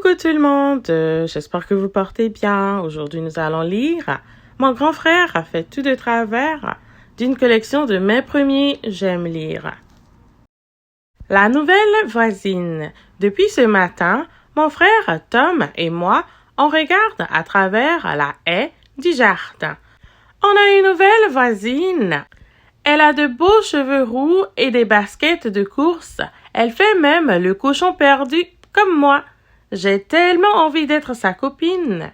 Coucou tout le monde, j'espère que vous portez bien. Aujourd'hui, nous allons lire Mon grand frère a fait tout de travers d'une collection de Mes premiers J'aime lire. La nouvelle voisine. Depuis ce matin, mon frère Tom et moi, on regarde à travers la haie du jardin. On a une nouvelle voisine. Elle a de beaux cheveux roux et des baskets de course. Elle fait même le cochon perdu comme moi. J'ai tellement envie d'être sa copine.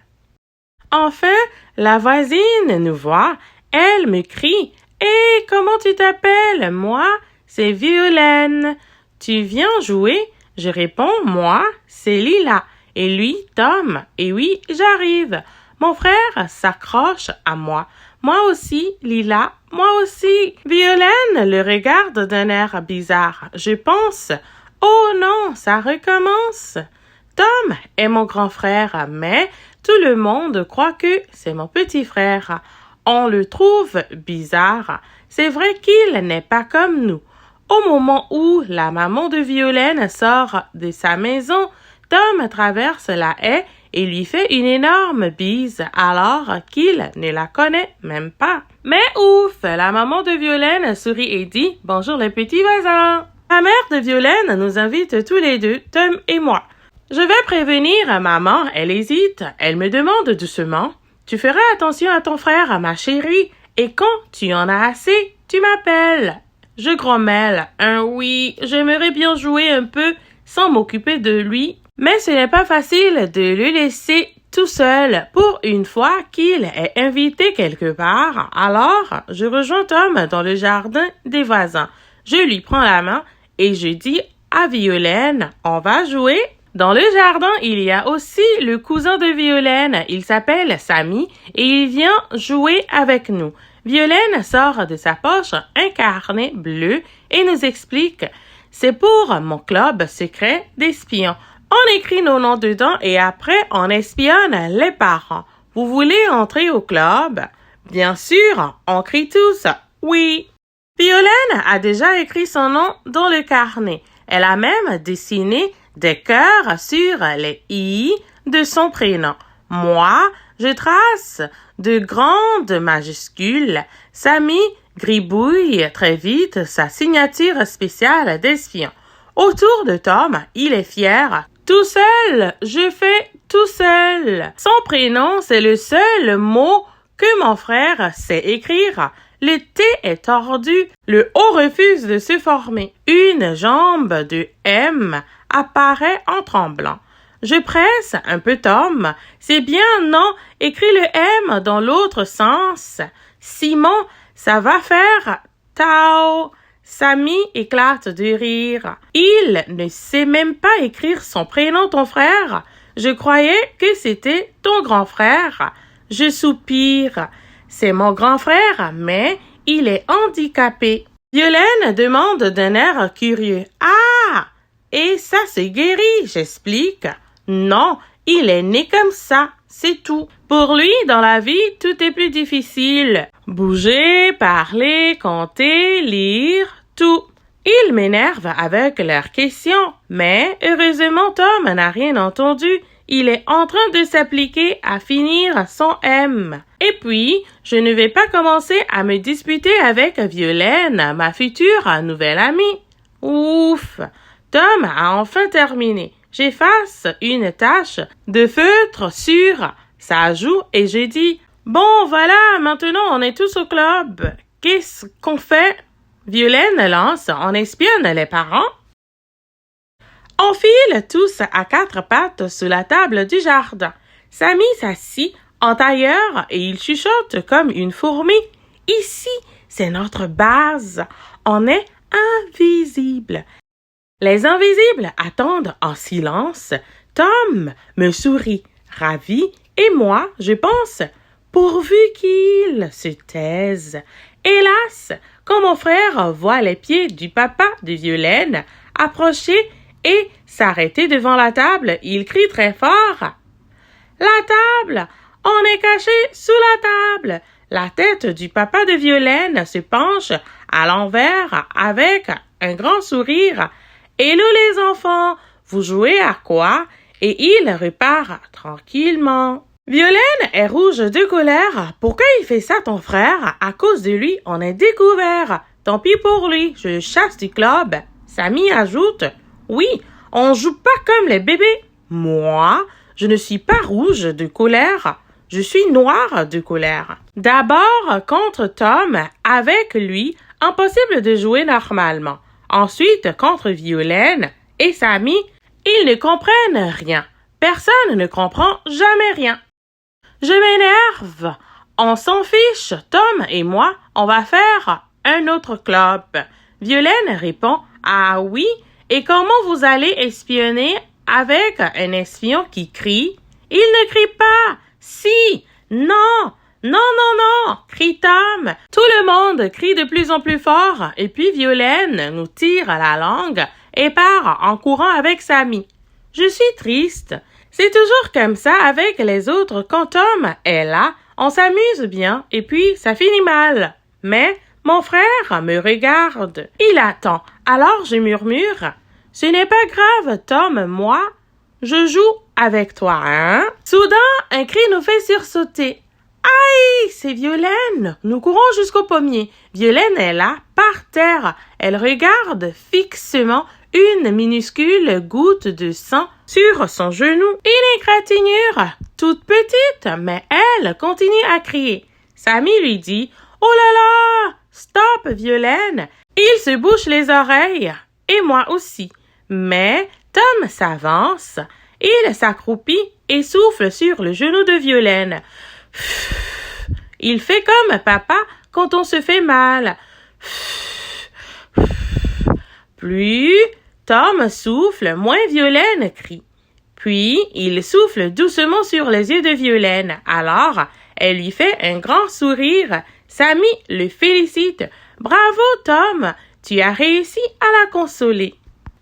Enfin, la voisine nous voit. Elle me crie. « Hé, comment tu t'appelles? Moi, c'est Violaine. Tu viens jouer? » Je réponds « Moi, c'est Lila. » Et lui, Tom. Et oui, j'arrive. Mon frère s'accroche à moi. Moi aussi, Lila. Moi aussi. Violaine le regarde d'un air bizarre. Je pense « Oh non, ça recommence. » Tom est mon grand frère, mais tout le monde croit que c'est mon petit frère. On le trouve bizarre. C'est vrai qu'il n'est pas comme nous. Au moment où la maman de Violaine sort de sa maison, Tom traverse la haie et lui fait une énorme bise alors qu'il ne la connaît même pas. Mais ouf, la maman de Violaine sourit et dit « Bonjour les petits voisins ». La mère de Violaine nous invite tous les deux, Tom et moi. Je vais prévenir maman, elle hésite, elle me demande doucement « Tu feras attention à ton frère, ma chérie, et quand tu en as assez, tu m'appelles. » Je grommelle un oui, j'aimerais bien jouer un peu sans m'occuper de lui, mais ce n'est pas facile de le laisser tout seul pour une fois qu'il est invité quelque part. Alors, je rejoins Tom dans le jardin des voisins. Je lui prends la main et je dis à Violaine « On va jouer ?» Dans le jardin, il y a aussi le cousin de Violaine. Il s'appelle Samy et il vient jouer avec nous. Violaine sort de sa poche un carnet bleu et nous explique « C'est pour mon club secret d'espions. On écrit nos noms dedans et après on espionne les parents. Vous voulez entrer au club? » Bien sûr, on crie tous « Oui ». Violaine a déjà écrit son nom dans le carnet. Elle a même dessiné des cœurs sur les i de son prénom. Moi, je trace de grandes majuscules. Samy gribouille très vite sa signature spéciale d'espion. Autour de Tom, il est fier. Tout seul, je fais tout seul. Son prénom, c'est le seul mot que mon frère sait écrire. Le T est tordu, le O refuse de se former. Une jambe de M apparaît en tremblant. Je presse un peu Tom. C'est bien, non? Écris le M dans l'autre sens. Simon, ça va faire Tao. Samy éclate de rire. Il ne sait même pas écrire son prénom, ton frère. Je croyais que c'était ton grand frère. Je soupire. C'est mon grand frère, mais il est handicapé. Violaine demande d'un air curieux. Ah! Et ça se guérit, j'explique. Non, il est né comme ça, c'est tout. Pour lui, dans la vie, tout est plus difficile. Bouger, parler, compter, lire, tout. Ils m'énervent avec leurs questions, mais heureusement Tom n'a rien entendu. Il est en train de s'appliquer à finir son M. Et puis, je ne vais pas commencer à me disputer avec Violaine, ma future nouvelle amie. Ouf! Tom a enfin terminé. J'efface une tache de feutre sur sa joue et je dis « Bon, voilà, maintenant on est tous au club. Qu'est-ce qu'on fait? » Violaine lance « On espionne les parents? » On file tous à quatre pattes sous la table du jardin. Samy s'assit en tailleur et il chuchote comme une fourmi. Ici, c'est notre base. On est invisible. Les invisibles attendent en silence. Tom me sourit, ravi, et moi, je pense, pourvu qu'il se taise. Hélas, quand mon frère voit les pieds du papa de Violaine approcher et s'arrêter devant la table, il crie très fort. « La table! On est caché sous la table! » La tête du papa de Violaine se penche à l'envers avec un grand sourire. « Hello les enfants! Vous jouez à quoi? » et il repart tranquillement. Violaine est rouge de colère. Pourquoi il fait ça, ton frère? À cause de lui, on est découvert. Tant pis pour lui, je le chasse du club. Samy ajoute, oui, on joue pas comme les bébés. Moi, je ne suis pas rouge de colère. Je suis noire de colère. D'abord, contre Tom, avec lui, impossible de jouer normalement. Ensuite, contre Violaine et Samy, ils ne comprennent rien. Personne ne comprend jamais rien. Je m'énerve. On s'en fiche, Tom et moi, on va faire un autre club. Violaine répond, ah oui, et comment vous allez espionner avec un espion qui crie? Il ne crie pas. Si, non, non, non, non, crie Tom. Tout le monde crie de plus en plus fort et puis Violaine nous tire la langue et part en courant avec Samy. Je suis triste. C'est toujours comme ça avec les autres. Quand Tom est là, on s'amuse bien et puis ça finit mal. Mais mon frère me regarde. Il attend. Alors je murmure. Ce n'est pas grave, Tom, moi, je joue avec toi, hein? Soudain, un cri nous fait sursauter. Aïe, c'est Violaine! Nous courons jusqu'au pommier. Violaine est là, par terre. Elle regarde fixement une minuscule goutte de sang sur son genou. Une égratignure, toute petite, mais elle continue à crier. Samy lui dit, oh là là, stop, Violaine. Il se bouche les oreilles, et moi aussi. Mais Tom s'avance, il s'accroupit et souffle sur le genou de Violaine. Il fait comme papa quand on se fait mal. Plus Tom souffle, moins Violaine crie. Puis il souffle doucement sur les yeux de Violaine. Alors, elle lui fait un grand sourire. Samy le félicite. Bravo Tom, tu as réussi à la consoler.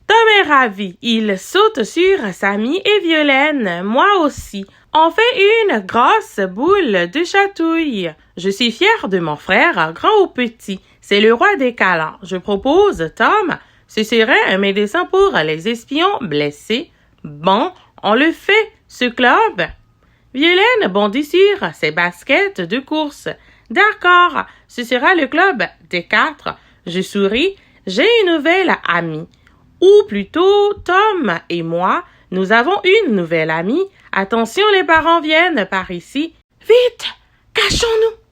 Tom est ravi. Il saute sur Samy et Violaine. Moi aussi. On fait une grosse boule de chatouille. Je suis fière de mon frère, grand ou petit. C'est le roi des câlins. Je propose, Tom, ce serait un médecin pour les espions blessés. Bon, on le fait, ce club. Violaine bondit sur ses baskets de course. D'accord, ce sera le club des 4. Je souris. J'ai une nouvelle amie. Ou plutôt, Tom et moi, nous avons une nouvelle amie. Attention, les parents viennent par ici. Vite, cachons-nous.